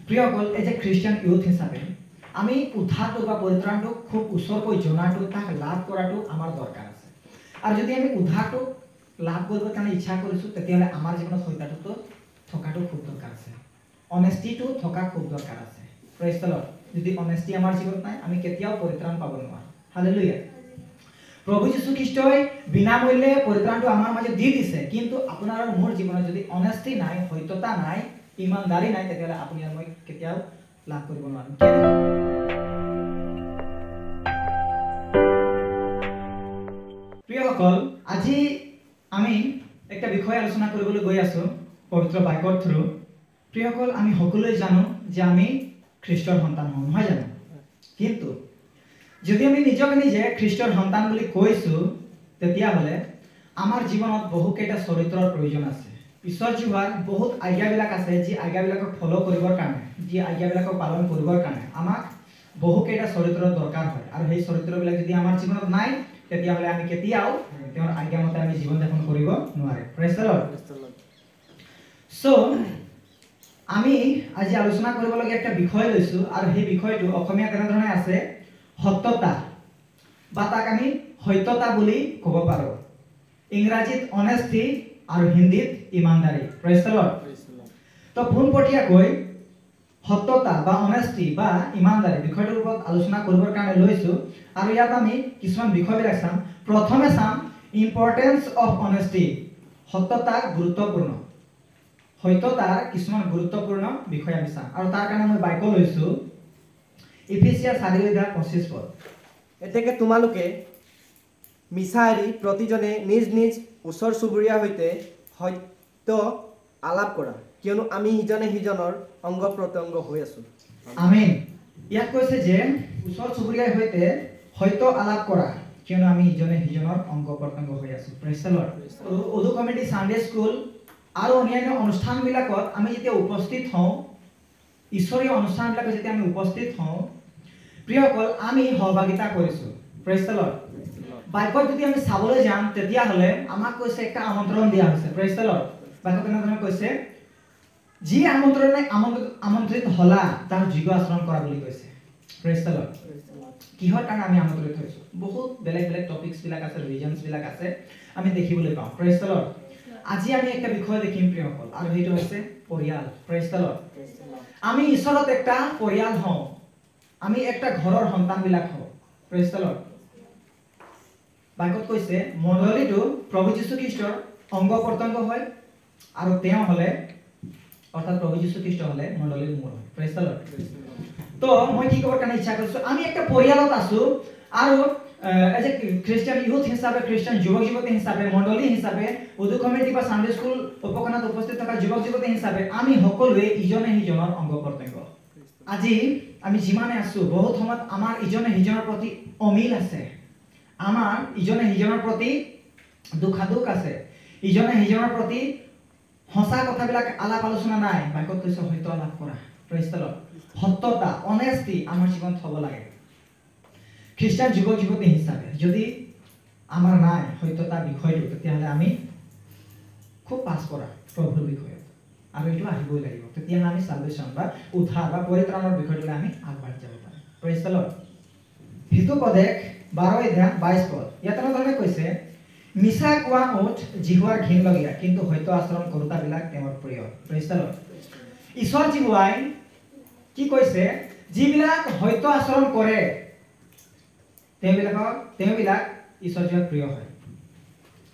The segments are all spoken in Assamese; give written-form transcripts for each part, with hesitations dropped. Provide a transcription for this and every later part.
প্ৰিয়সকল এজ এ খ্ৰীষ্টিয়ান ইউথ হিচাপে আমি উদ্ধাৰটো বা পৰিত্ৰাণটো খুব ওচৰকৈ জনাটো তাক লাভ কৰাটো আমাৰ দৰকাৰ আছে আৰু যদি আমি উদ্ধাৰটো লাভ কৰিবৰ কাৰণে ইচ্ছা কৰিছোঁ তেতিয়াহ'লে আমাৰ জীৱনত সত্যটো থকাটো খুব দৰকাৰ আছে অনেষ্টিটো থকা খুব দৰকাৰ আছে প্ৰেইজ দ্য লৰ্ড যদি অনেষ্টি আমাৰ জীৱনত নাই আমি কেতিয়াও পৰিত্ৰাণ পাব নোৱাৰোঁ হালেলুয়া প্ৰভু যীশু খ্ৰীষ্টই বিনামূল্যে পৰিত্ৰাণটো আমাৰ মাজত দি দিছে কিন্তু আপোনাৰ আৰু মোৰ জীৱনত যদি অনেষ্টি নাই সত্যতা নাই ইমানদাৰী নাই তেতিয়াহ'লে আপুনি আৰু মই কেতিয়াও লাভ কৰিব নোৱাৰিম প্ৰিয়সকল আজি আমি একটা বিষয় আলোচনা কৰিবলৈ গৈ আছো পবিত্ৰ বাক্যৰ থ্ৰু প্ৰিয়সকল আমি সকলোৱে জানো যে আমি খ্ৰীষ্টৰ সন্তান হওঁ নহয় জানো কিন্তু যদি আমি নিজকে নিজে খ্ৰীষ্টৰ সন্তান বুলি কৈছোঁ তেতিয়াহ'লে আমাৰ জীৱনত বহুকেইটা চৰিত্ৰৰ প্ৰয়োজন আছে ঈশ্বৰ জীৱাৰ বহুত আজ্ঞাবিলাক আছে যি আজ্ঞাবিলাকক ফলো কৰিবৰ কাৰণে যি আজ্ঞাবিলাকক পালন কৰিবৰ কাৰণে আমাক বহুকেইটা চৰিত্ৰৰ দৰকাৰ হয় আৰু সেই চৰিত্ৰবিলাক যদি আমাৰ জীৱনত নাই তেতিয়াহ'লে আমি কেতিয়াও তেওঁৰ আজ্ঞা মতে আমি জীৱন যাপন কৰিব নোৱাৰে প্ৰেইজ দ্য লৰ্ড সো আমি আজি আলোচনা কৰিবলগীয়া একটা বিষয় লৈছো আৰু সেই বিষয়টো অসমীয়া কেনেধৰণে আছে সত্যতা বা তাক আমি সত্যতা বুলি ক'ব পাৰোঁ ইংৰাজীত অনেষ্টি আৰু হিন্দীত ইমানদাৰী প্ৰেইজ দ্য লৰ্ড তো পোনপটীয়াকৈ সত্যতা বা অনেষ্টি বা ইমানদাৰী বিষয়টোৰ ওপৰত আলোচনা কৰিবৰ কাৰণে লৈছো আৰু ইয়াত আমি কিছুমান বিষয়বিলাক চাম প্ৰথমে চাম ইম্পৰ্টেন্স অফ অনেষ্টি সত্যতা গুৰুত্বপূৰ্ণ সত্যতাৰ কিছুমান গুৰুত্বপূৰ্ণ বিষয় আমি চাম আৰু তাৰ কাৰণে মই বাক্য লৈছো ইফিচিয়াছ 4:25 পদ এতেকে তোমালোকে মিছা এৰি প্ৰতিজনে নিজ নিজ ওচৰ চুবুৰীয়াৰ সৈতে সত্য আলাপ কৰা কিয়নো আমি সিজনে সিজনৰ অংগ প্ৰত্যংগ হৈ আছো আমেন ইয়াত কৈছে যে ওচৰ চুবুৰীয়াৰ সৈতে সত্য আলাপ কৰা কিয়নো আমি ইজনে সিজনৰ অংগ প্ৰত্যংগ হৈ আছো প্ৰেইজ দ্য লৰ্ড উদু কমিটি সানডে স্কুল আৰু অন্যান্য অনুষ্ঠানবিলাকত আমি যেতিয়া উপস্থিত হওঁ ঈশ্বৰীয় অনুষ্ঠানবিলাকত যেতিয়া আমি উপস্থিত হওঁ প্ৰিয়সকল আমি সহভাগিতা কৰিছোঁ প্ৰেইজ দ্য লৰ্ড বাক্যত যদি আমি চাবলৈ যাম তেতিয়াহ'লে আমাক কৈছে একটা আমন্ত্ৰণ দিয়া হৈছে প্ৰেইজ দ্য লৰ্ড বাক্যত কেনেধৰণে কৈছে যি আমন্ত্ৰণে আমন্ত্ৰিত হলা তাৰ যোগ্য আচৰণ কৰা বুলি কৈছে প্ৰেইজ দ্য লৰ্ড কিহৰ কাৰণে আমি আমন্ত্ৰিত হৈছোঁ বহুত বেলেগ বেলেগ টপিকছবিলাক আছে ৰিজনছবিলাক আছে আমি দেখিবলৈ পাওঁ প্ৰেইজ দ্য লৰ্ড আজি আমি একটা বিষয় দেখিম প্ৰিয়সকল আৰু সেইটো হৈছে পৰিয়াল প্ৰেইজ দ্য লৰ্ড আমি ঈশ্বৰত একটা পৰিয়াল হওঁ আমি একটা ঘৰৰ সন্তানবিলাক হওঁ প্ৰেইজ দ্য লৰ্ড বাক্যত কৈছে মণ্ডলীটো প্ৰভু যীশু খ্ৰীষ্টৰ অংগ প্ৰত্যংগ হয় আৰু তেওঁ হ'লে অৰ্থাৎ প্ৰভু যীশু খ্ৰীষ্ট হ'লে মণ্ডলীৰ মূৰ হয় প্ৰেইজ দ্য লৰ্ড তো মই কি ক'বৰ কাৰণে ইচ্ছা কৰিছোঁ আমি একটা পৰিয়ালত আছোঁ আৰু এজ এ খ্ৰীষ্টিয়ান ইউথ হিচাপে খ্ৰীষ্টিয়ান যুৱক যুৱতী হিচাপে মণ্ডলী হিচাপে উদু কমিটি বা সানডে স্কুল উপকৰণত উপস্থিত থকা যুৱক যুৱতী হিচাপে আমি সকলোৱে ইজনে সিজনৰ অংগ প্ৰত্যংগ আজি আমি যিমানে আছোঁ বহুত সময়ত আমাৰ ইজনে সিজনৰ প্ৰতি অমিল আছে আমাৰ ইজনে সিজনৰ প্ৰতি দুখাদুখ আছে ইজনে সিজনৰ প্ৰতি সঁচা কথাবিলাক আলাপ আলোচনা নাই বাক্যত কৈছে সত্য লাভ কৰা প্ৰেইজ দ্য লৰ্ড সত্যতা অনেষ্টি আমাৰ জীৱনত হ'ব লাগে খ্ৰীষ্টিয়ান যুৱক যুৱতী হিচাপে যদি আমাৰ নাই সত্যতা বিষয়টো তেতিয়াহ'লে আমি খুব পাছ কৰা প্ৰভুৰ বিষয়ত আৰু এইটো আহিবই লাগিব তেতিয়াহ'লে আমি সালভেশ্যন বা উদ্ধাৰ বা পৰিত্ৰাণৰ বিষয়টোলৈ আমি আগবাঢ়ি যাব পাৰিম প্ৰেইজ দ্য লৰ্ড হিতুপদেশ 12:22 পদ ইয়াত এনেধৰণে কৈছে মিছা কোৱা ওঠ জিহুৱাৰ ঘিণ লগীয়া কিন্তু সত্য আচৰণ কৰোঁতাবিলাক তেওঁৰ প্ৰিয় প্ৰেইজ দ্য লৰ্ড ঈশ্বৰ জীহুৱাই কি কৈছে যিবিলাক সত্য আচৰণ কৰে তেওঁবিলাক ঈশ্বৰ জীহুৱাৰ প্ৰিয় হয়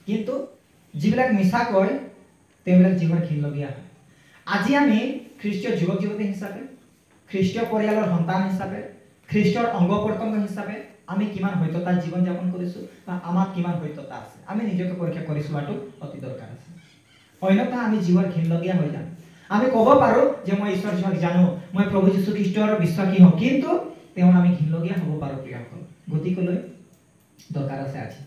কিন্তু যিবিলাক মিছা কয় তেওঁবিলাক জিহুৱাৰ ঘিণ লগীয়া হয় আজি আমি খ্ৰীষ্টীয় যুৱক যুৱতী হিচাপে খ্ৰীষ্টীয় পৰিয়ালৰ সন্তান হিচাপে খ্ৰীষ্টৰ অংগ প্ৰত্যংগ হিচাপে আমি কিমান সত্যতাৰ জীৱন যাপন কৰিছোঁ বা আমাৰ কিমান সত্যতা আছে আমি নিজকে পৰীক্ষা কৰি চোৱাটো অতি দৰকাৰ আছে অন্যথা আমি জীৱাৰ ঘিণলগীয়া হৈ যাম আমি ক'ব পাৰোঁ যে মই ঈশ্বৰ জীৱক জানো মই প্ৰভু যীশু খ্ৰীষ্টৰ বিশ্বাসী হওঁ কিন্তু তেওঁ আমি ঘিণলগীয়া হ'ব পাৰোঁ প্ৰিয়সকল গতিকেলৈ দৰকাৰ আছে আজি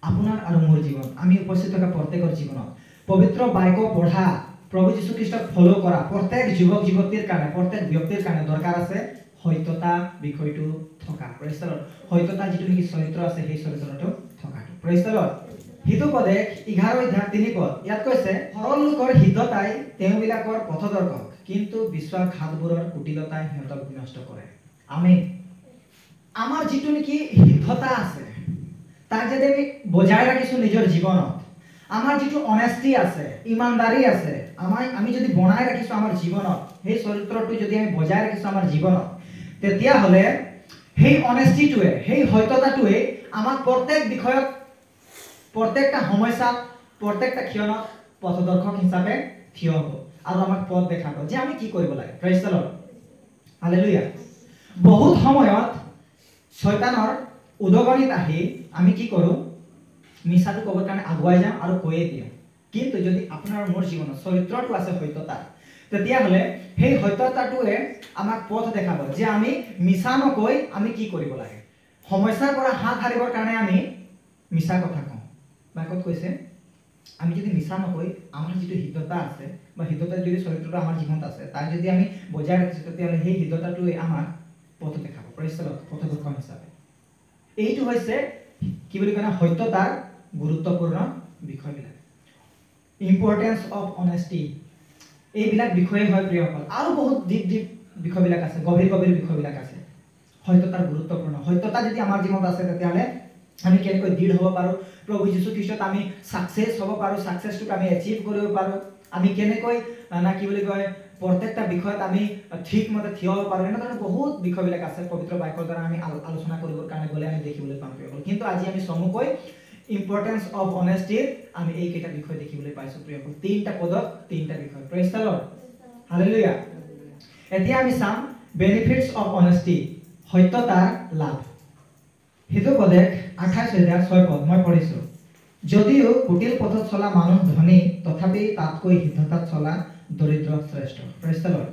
আপোনাৰ আৰু মোৰ জীৱন আমি উপস্থিত থকা প্ৰত্যেকৰ জীৱনত পবিত্ৰ বাক্য পঢ়া প্ৰভু যীশু খ্ৰীষ্টক ফলো কৰা প্ৰত্যেক যুৱক যুৱতীৰ কাৰণে প্ৰত্যেক ব্যক্তিৰ কাৰণে দৰকাৰ আছে সত্যতা বিষয়টো থকা প্ৰেইজ দ্য লৰ্ড সত্যতা যিটো নেকি চৰিত্ৰ আছে সেই চৰিত্ৰটো থকাটো প্ৰেইজ দ্য লৰ্ড হিতুপদেশ 11:3 পদ ইয়াত কৈছে সৰল লোকৰ হিততাই তেওঁবিলাকৰ পথদৰ্শক কিন্তু বিশ্বাসঘাতবোৰৰ কুটিলতাই সিহঁতক বিনষ্ট কৰে। আমেন। আমাৰ যিটো নেকি সিদ্ধতা আছে তাক যদি আমি বজাই ৰাখিছোঁ নিজৰ জীৱনত, আমাৰ যিটো অনেষ্টি আছে, ইমানদাৰী আছে, আমি যদি বনাই ৰাখিছোঁ আমাৰ জীৱনত, সেই চৰিত্ৰটো যদি আমি বজাই ৰাখিছোঁ আমাৰ জীৱনত, তেতিয়াহ'লে সেই অনেষ্টিটোৱে, সেই সত্যতাটোৱে আমাক প্ৰত্যেক বিষয়ত, প্ৰত্যেকটা সমস্যাত, প্ৰত্যেকটা ক্ষণত পথদৰ্শক হিচাপে থিয় হ'ব আৰু আমাক পথ দেখাব যে আমি কি কৰিব লাগে। Praise the lord, hallelujah. বহুত সময়ত শয়তানৰ উদগনিত আহি আমি কি কৰোঁ, মিছাটো ক'বৰ কাৰণে আগুৱাই যাওঁ আৰু কৈয়ে দিওঁ। কিন্তু যদি আপোনাৰ মোৰ জীৱনত চৰিত্ৰটো আছে সত্যতা, তেতিয়াহ'লে সেই সত্যতাটোৱে আমাক পথ দেখাব যে আমি মিছা নকৈ আমি কি কৰিব লাগে। সমস্যাৰ পৰা হাত সাৰিবৰ কাৰণে আমি মিছা কথা কওঁ। বাক্যত কৈছে আমি যদি মিছা নকৈ আমাৰ যিটো হৃদয়তা আছে বা হৃদয়তাৰ যদি চৰিত্ৰটো আমাৰ জীৱনত আছে তাক যদি আমি বজাই ৰাখিছোঁ, তেতিয়াহ'লে সেই হৃদয়তাটোৱে আমাক পথ দেখাব। প্ৰেইজ দ্য লৰ্ড, পথদৰ্শক হিচাপে। এইটো হৈছে কি বুলি কয়, সত্যতাৰ গুৰুত্বপূৰ্ণ বিষয়বিলাক। ইম্পৰ্টেঞ্চ অফ অনেষ্টি, এইবিলাক বিষয়ে হয় প্ৰিয়সকল। আৰু বহুত ডিপ বিষয়বিলাক আছে, গভীৰ বিষয়বিলাক আছে। সত্যতাৰ গুৰুত্বপূৰ্ণ, সত্যতা যদি আমাৰ জীৱনত আছে তেতিয়াহ'লে আমি কেনেকৈ দৃঢ় হ'ব পাৰোঁ, প্ৰভু যীশু খ্ৰীষ্টত আমি ছাকচেছ হ'ব পাৰোঁ, ছাকচেছটোক আমি এচিভ কৰিব পাৰোঁ, আমি কেনেকৈ কি বুলি কয় প্ৰত্যেকটা বিষয়ত আমি ঠিকমতে থিয় হ'ব পাৰোঁ। এনেধৰণৰ বহুত বিষয়বিলাক আছে পবিত্ৰ বাক্যৰ দ্বাৰা আমি আলোচনা কৰিবৰ কাৰণে গ'লে আমি দেখিবলৈ পাম। কিন্তু আজি আমি চমুকৈ ইম্পৰ্টেঞ্চ অফ অনেষ্টিৰ আমি এইকেইটা বিষয় দেখিবলৈ পাইছোঁ প্ৰিয়সকল। 3টা পদত 3টা বিষয়। Praise the lord, hallelujah. এতিয়া আমি চাম বেনিফিটছ অফ অনেষ্টি, সত্যতাৰ লাভ। হিতোপদেশ 28:6 মই পঢ়িছোঁ। যদিও কুটিল পথত চলা মানুহ ধনী, তথাপি তাতকৈ সিদ্ধতাত চলা দৰিদ্ৰ শ্ৰেষ্ঠ। Praise the lord.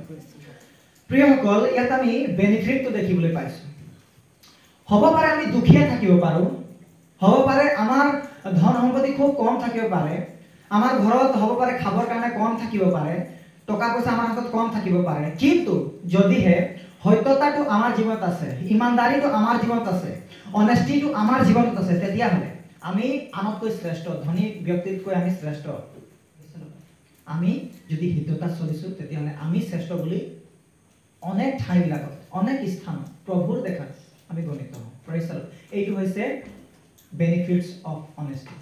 প্ৰিয়সকল, ইয়াত আমি বেনিফিটটো দেখিবলৈ পাইছোঁ। হ'ব পাৰে আমি দুখীয়া থাকিব পাৰোঁ, হ'ব পাৰে আমাৰ ধন সম্পত্তি খুব কম থাকিব পাৰে, আমাৰ ঘৰত হ'ব পাৰে খাবৰ কাৰণে কম থাকিব পাৰে, টকা পইচা আমাৰ হাতত কম থাকিব পাৰে, কিন্তু যদিহে সত্যতাটো আমাৰ জীৱনত আছে, ইমানদাৰীটো আমাৰ জীৱনত আছে, অনেষ্টিটো আমাৰ জীৱনত আছে, তেতিয়াহ'লে আমি আনতকৈ শ্ৰেষ্ঠ, ধনী ব্যক্তিতকৈ আমি শ্ৰেষ্ঠ। আমি যদি হৃদয়তাত চলিছোঁ তেতিয়াহ'লে আমি শ্ৰেষ্ঠ বুলি অনেক ঠাইবিলাকত, অনেক স্থানত প্ৰভুৰ দেখাত আমি গণিত হওঁ। Praise the lord. এইটো হৈছে বেনিফিটছ অফ অনেষ্টি।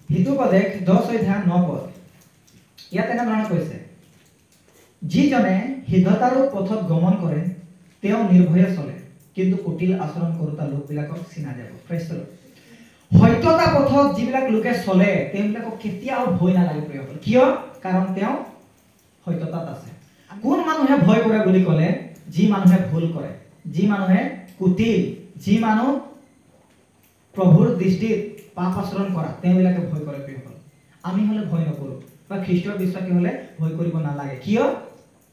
হিতোপদেশ 10:9 ইয়াত এনেধৰণে কৈছে, যিজনে সিদ্ধতাৰো পথত গমন কৰে তেওঁ নিৰ্ভয়ে চলে, কিন্তু কুটিল আচৰণ কৰোতা লোকবিলাকক চিনা যাব। Praise the lord. সত্যতা পথত যিবিলাক লোকে চলে তেওঁবিলাকক কেতিয়াও ভয় নালাগে প্ৰিয়সকল। কিয়? কাৰণ তেওঁ সত্যতাত আছে। কোন মানুহে ভয় কৰে বুলি ক'লে, যি মানুহে ভুল কৰে, যি মানুহে কুটিল, যি মানুহ প্ৰভুৰ দৃষ্টিত পাপ আচৰণ কৰা, তেওঁবিলাকে ভয় কৰে প্ৰিয়সকল। আমি হ'লে ভয় নকৰোঁ, বা খ্ৰীষ্টীয় বিশ্বাসী হ'লে ভয় কৰিব নালাগে। কিয়?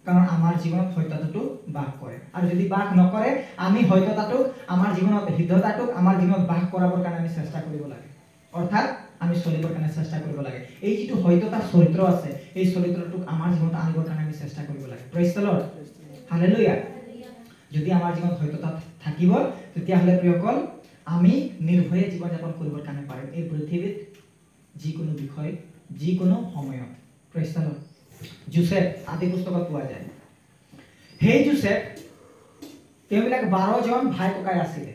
কাৰণ আমাৰ জীৱনত সত্যতাটো বাস কৰে। আৰু যদি বাস নকৰে, আমি সত্যতাটোক আমাৰ জীৱনত, সিদ্ধতাটোক আমাৰ জীৱনত বাস কৰাবৰ কাৰণে আমি চেষ্টা কৰিব লাগে, অৰ্থাৎ আমি চলিবৰ কাৰণে চেষ্টা কৰিব লাগে। এই যিটো সত্যতাৰ চৰিত্ৰ আছে, এই চৰিত্ৰটোক আমাৰ জীৱনত আনিবৰ কাৰণে আমি চেষ্টা কৰিব লাগে। Praise the lord, hallelujah. যদি আমাৰ জীৱনত সত্যতা থাকিব, তেতিয়াহ'লে প্ৰিয়সকল আমি নিৰ্ভয়ে জীৱন যাপন কৰিবৰ কাৰণে পাৰিম এই পৃথিৱীত, যিকোনো বিষয়, যিকোনো সময়ত। Praise the lord. যোছেফ আদি পুস্তকত পোৱা যায়। সেই যোছেফ, তেওঁবিলাক 12জন ভাই ককাই আছিলে।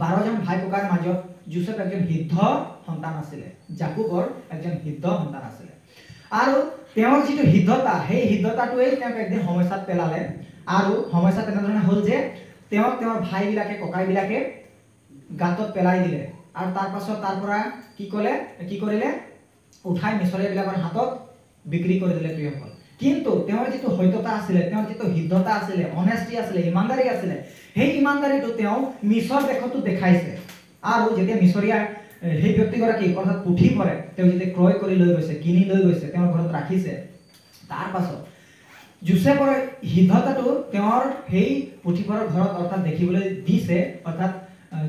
12জন ভাই ককাৰ মাজত যোছেফ একজন সিদ্ধ সন্তান আছিলে, জাকুবৰ একজন সিদ্ধ সন্তান আছিলে। আৰু তেওঁৰ যিটো সিদ্ধতা, সেই সিদ্ধতাটোৱেই তেওঁক একদিন সমস্যাত পেলালে। আৰু সমস্যা তেনেধৰণে হ'ল যে তেওঁৰ ভাইবিলাকে, ককাইবিলাকে গাঁতত পেলাই দিলে। আৰু তাৰ পাছত তাৰ পৰা কি কৰিলে, উঠাই মিছৰীয়াবিলাকৰ হাতত বিক্ৰী কৰি দিলে প্ৰিয়সকল। কিন্তু তেওঁৰ যিটো সত্যতা আছিলে, তেওঁৰ যিটো সিদ্ধতা আছিলে, অনেষ্টি আছিলে, ইমানদাৰী আছিলে, সেই ইমানদাৰীটো তেওঁ মিছৰ দেশতো দেখাইছে। আৰু যেতিয়া মিছৰীয়া সেই ব্যক্তিগৰাকী অৰ্থাৎ পুথিপৰে তেওঁ যেতিয়া ক্ৰয় কৰি লৈ গৈছে, কিনি লৈ গৈছে, তেওঁৰ ঘৰত ৰাখিছে, তাৰ পাছত যোছেফৰ সিদ্ধতাটো তেওঁৰ সেই পুথিপৰৰ ঘৰত অৰ্থাৎ দেখিবলৈ দিছে। অৰ্থাৎ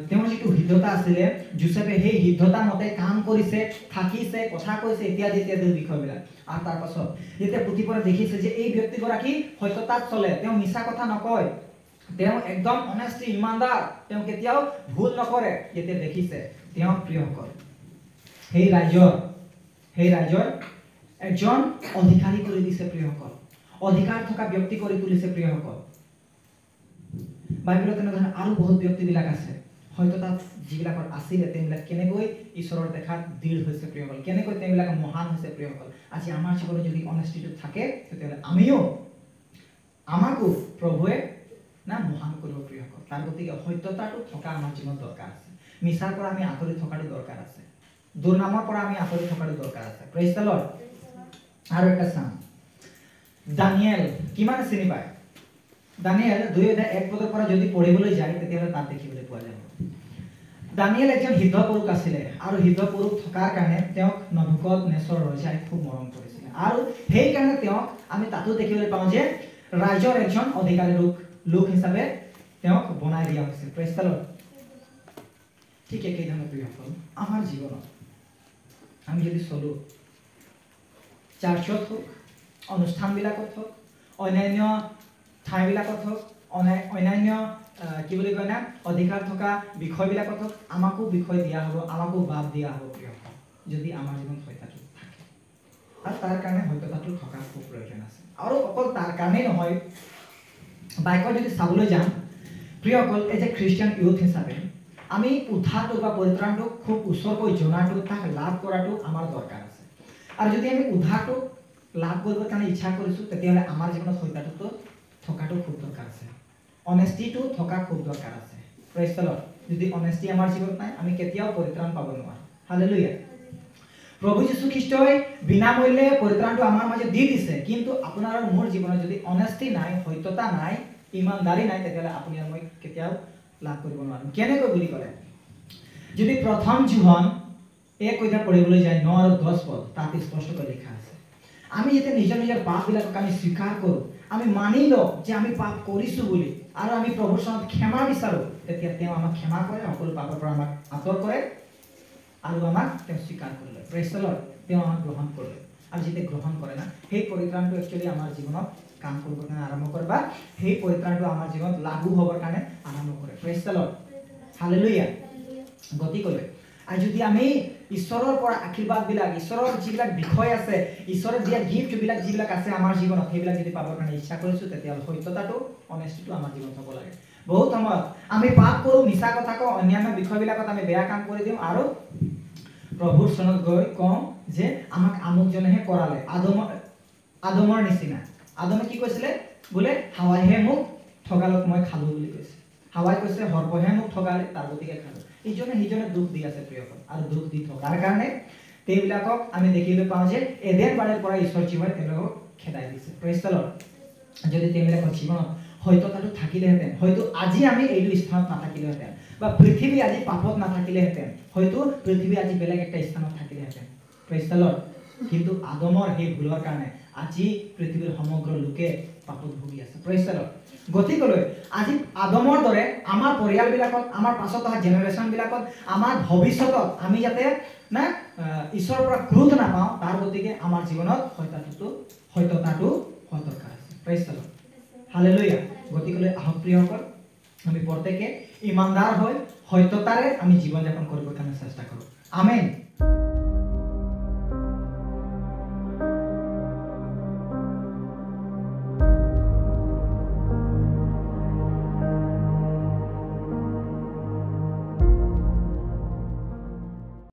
তেওঁৰ যিটো সিদ্ধতা আছিলে, যোছেফে সেই সিদ্ধতা মতে কাম কৰিছে, থাকিছে, কথা কৈছে, ইত্যাদি ইত্যাদি বিষয়বিলাক। আৰু তাৰ পাছত যেতিয়া পুথিপৰে দেখিছে যে এই ব্যক্তিগৰাকী সত্যতাত চলে, তেওঁ মিছা কথা নকয়, তেওঁ একদম অনেষ্টি, ইমানদাৰ, তেওঁ কেতিয়াও ভুল নকৰে, যেতিয়া দেখিছে, তেওঁ প্ৰিয়সকল সেই ৰাজ্যৰ একজন অধিকাৰী কৰি দিছে প্ৰিয়সকল। অধিকাৰ থকা ব্যক্তি কৰি তুলিছে প্ৰিয়সকল। বাইবেলত তেনেধৰণে আৰু বহুত ব্যক্তিবিলাক আছে, হয়তো তাত যিবিলাকৰ আছিলে তেওঁবিলাক কেনেকৈ ঈশ্বৰৰ দেখাত দৃঢ় হৈছে প্ৰিয়সকল, কেনেকৈ তেওঁবিলাক মহান হৈছে প্ৰিয়সকল। আজি আমাৰ জীৱনত যদি অনেষ্টিটো থাকে তেতিয়াহ'লে আমিও আমাকো প্ৰভুৱে না মহান কৰিব প্ৰিয়সকল। তাৰ গতিকে সত্যতাটো থকা আমাৰ জীৱনত দৰকাৰ আছে, মিছাৰ পৰা আমি আঁতৰি থকাটো দৰকাৰ আছে, দুৰ্নামৰ পৰা আমি আঁতৰি থকাটো দৰকাৰ আছে। Praise the lord. আৰু এটা চাম, দানিয়েল কিমান চিনি পায়? দানিয়েল 2:1 পৰা যদি পঢ়িবলৈ যায় তেতিয়াহ'লে তাত দেখিবলৈ পোৱা যাব। দানিয়েল একজন সিদ্ধ পুৰুষ আছিলে আৰু সিদ্ধ পুৰুষ থকাৰ কাৰণে তেওঁক নবুকদনেছৰ ৰজাই খুব মৰম কৰিছিলে, আৰু সেইকাৰণে তেওঁক আমি তাতো দেখিবলৈ পাওঁ যে ৰাজ্যৰ একজন অধিকাৰী লোক হিচাপে তেওঁক বনাই দিয়া হৈছিল। Praise the lord. ঠিক একেধৰণে প্ৰিয়সকল আমাৰ জীৱনত আমি যদি চলো, চাৰ্চত হওক, অনুষ্ঠানবিলাকত হওক, অন্যান্য ঠাইবিলাকত হওক, অন্যান্য কি বুলি কয় না অধিকাৰ থকা বিষয়বিলাকত হওক, আমাকো বিষয় দিয়া হ'ব, আমাকো বাদ দিয়া হ'ব প্ৰিয়সকল, যদি আমাৰ জীৱনত সত্যতাটো থাকে। আৰু তাৰ কাৰণে সত্যতাটো থকা খুব প্ৰয়োজন আছে। আৰু অকল তাৰ কাৰণেই নহয়, বাইকত যদি চাবলৈ যাম প্ৰিয়সকল, এজ এ খ্ৰীষ্টিয়ান ইউথ হিচাপে আমি উদ্ধাৰটো বা পৰিত্ৰাণটো খুব ওচৰকৈ জনাটো, তাক লাভ কৰাটো আমাৰ দৰকাৰ আছে। আৰু যদি আমি উদ্ধাৰটো লাভ কৰিবৰ কাৰণে ইচ্ছা কৰিছোঁ তেতিয়াহ'লে আমাৰ জীৱনত সত্যতাটো থকাটো খুব দৰকাৰ আছে, অনেষ্টিটো থকা খুব দৰকাৰ আছে। Praise the lord. যদি অনেষ্টি আমাৰ জীৱনত নাই আমি কেতিয়াও পৰিত্ৰাণ পাব নোৱাৰোঁ। হালেলুয়া। প্ৰভু যীশু খ্ৰীষ্টই বিনামূল্যে পৰিত্ৰাণটো আমাৰ মাজত দি দিছে, কিন্তু আপোনাৰ আৰু মোৰ জীৱনত যদি অনেষ্টি নাই, সত্যতা নাই, ইমানদাৰী নাই, তেতিয়াহ'লে আপুনি আৰু মই কেতিয়াও লাভ কৰিব নোৱাৰিম। কেনেকৈ বুলি ক'লে, যদি প্ৰথম যোহন 1 পঢ়িবলৈ যায় 9 আৰু 10 পদ, তাত স্পষ্টকৈ লিখা আছে, আমি যেতিয়া নিজৰ নিজৰ পাপবিলাকক আমি স্বীকাৰ কৰোঁ, আমি মানি লওঁ যে আমি পাপ কৰিছোঁ বুলি, আৰু আমি প্ৰভুৰ ওচৰত ক্ষমা বিচাৰোঁ, তেতিয়া তেওঁ আমাক ক্ষমা কৰে, সকলো পাপৰ পৰা আমাক আঁতৰ কৰে, আৰু আমাক তেওঁ স্বীকাৰ কৰি লয়। Praise the lord. তেওঁ আমাক গ্ৰহণ কৰে, আৰু যেতিয়া গ্ৰহণ কৰে না, সেই পৰিত্ৰাণটো একচুৱেলি আমাৰ জীৱনত কাম কৰিবৰ কাৰণে আৰম্ভ কৰে, বা সেই পৰিত্ৰাণটো আমাৰ জীৱনত লাগু হ'বৰ কাৰণে আৰম্ভ কৰে। Praise the lord. হালেলুয়া। গতিকে আৰু যদি আমি ঈশ্বৰৰ পৰা আশীৰ্বাদবিলাক, ঈশ্বৰৰ যিবিলাক বিষয় আছে, ঈশ্বৰে দিয়া গিফ্টবিলাক যিবিলাক আছে আমাৰ জীৱনত, সেইবিলাক যদি পাবৰ কাৰণে ইচ্ছা কৰিছোঁ, তেতিয়াহ'লে সত্যতাটো, অনেষ্টিটো আমাৰ জীৱনত হ'ব লাগে। বহুত সময়ত আমি পাপ কৰোঁ, মিছা কথা কওঁ, অন্যান্য বিষয়বিলাকত আমি বেয়া কাম কৰি দিওঁ, আৰু প্ৰভুৰ চৰণত গৈ কওঁ যে আমাক আমুকজনেহে কৰালে, আদমৰ নিচিনা। আদমে কি কৈছিলে? বোলে হাৱাইহে মোক ঠগালত মই খালোঁ বুলি কৈছে। হাৱাই কৈছে সৰ্পহে মোক ঠগালে, তাৰ গতিকে খালোঁ। ইজনে দুখ দি আছে প্ৰিয়সকল, আৰু দুখ দি থকাৰ কাৰণে তেওঁবিলাকক আমি দেখিবলৈ পাওঁ যে এডেন বাৰীৰ পৰা ঈশ্বৰ জীৱাই তেওঁলোকক খেদাই দিছে। Praise the lord. যদি তেওঁবিলাকৰ জীৱনত সত্যতাটো থাকিলেহেঁতেন, হয়তো আজি আমি এইটো স্থানত নাথাকিলেহেঁতেন, বা পৃথিৱী আজি পাপত নাথাকিলেহেঁতেন, হয়তো পৃথিৱী আজি বেলেগ এটা স্থানত থাকিলেহেঁতেন। Praise the Lord. কিন্তু আদমৰ সেই ভুলৰ কাৰণে আজি পৃথিৱীৰ সমগ্ৰ লোকে পাপত ভুগি আছে। Praise the lord. গতিকেলৈ আজি আদমৰ দৰে আমাৰ পৰিয়ালবিলাকত, আমাৰ পাছত অহা জেনেৰেশ্যনবিলাকত, আমাৰ ভৱিষ্যতত আমি যাতে না ঈশ্বৰৰ পৰা ক্ৰোধ নাপাওঁ, তাৰ গতিকে আমাৰ জীৱনত সত্যতাটো হোৱা দৰকাৰ আছে। Praise the lord. হালেলুয়া। গতিকেলৈ আহক প্ৰিয়সকল, আমি প্ৰত্যেকে ইমানদাৰ হৈ সত্যতাৰে আমি জীৱন যাপন কৰিবৰ কাৰণে চেষ্টা কৰোঁ। আমেন।